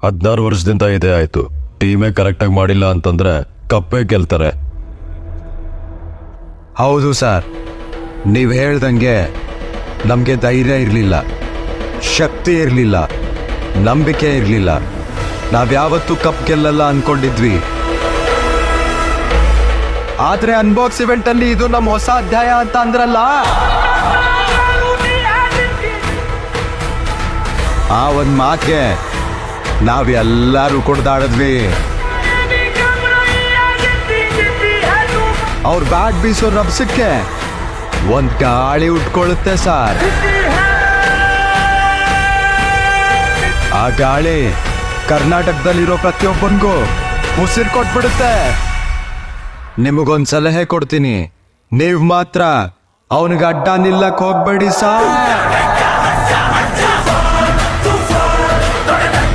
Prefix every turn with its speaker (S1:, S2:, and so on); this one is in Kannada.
S1: 16 ವರ್ಷದಿಂದ ಇದೇ ಆಯ್ತು. ಟೀಮೇ ಕರೆಕ್ಟಾಗಿ ಮಾಡಿಲ್ಲ ಅಂತಂದ್ರೆ ಕಪ್ಪೇ ಗೆಲ್ತಾರೆ.
S2: ಹೌದು ಸರ್, ನೀವು ಹೇಳ್ದಂಗೆ ನಮಗೆ ಧೈರ್ಯ ಇರಲಿಲ್ಲ, ಶಕ್ತಿ ಇರಲಿಲ್ಲ, ನಂಬಿಕೆ ಇರಲಿಲ್ಲ. ನಾವ್ಯಾವತ್ತೂ ಕಪ್ ಗೆಲ್ಲಲ್ಲ ಅನ್ಕೊಂಡಿದ್ವಿ. ಆದ್ರೆ ಅನ್ಬಾಕ್ಸ್ ಇವೆಂಟ್ ಅಲ್ಲಿ ಇದು ನಮ್ಮ ಹೊಸ ಅಧ್ಯಾಯ ಅಂತ ಅಂದ್ರಲ್ಲ, ಆ ಒಂದ್ ಮಾತಿಗೆ ನಾವೆಲ್ಲರೂ ಕುಡ್ದಾಡಿದ್ವಿ. ಅವ್ರ ಬ್ಯಾಟ್ ಬೀಸೋ ರಭಸಕ್ಕೆ ಒಂದ್ ಗಾಳಿ ಉಟ್ಕೊಳ್ಳುತ್ತೆ ಸರ್. ಆ ಗಾಳಿ ಕರ್ನಾಟಕದಲ್ಲಿರೋ ಪ್ರತಿಯೊಬ್ಬನಿಗೂ ಉಸಿರು ಕೊಟ್ಬಿಡುತ್ತೆ. ನಿಮಗೊಂದು ಸಲಹೆ ಕೊಡ್ತೀನಿ, ನೀವು ಮಾತ್ರ ಅವನಿಗೆ ಅಡ್ಡ ನಿಲ್ಲಕ್ ಹೋಗ್ಬೇಡಿ ಸರ್.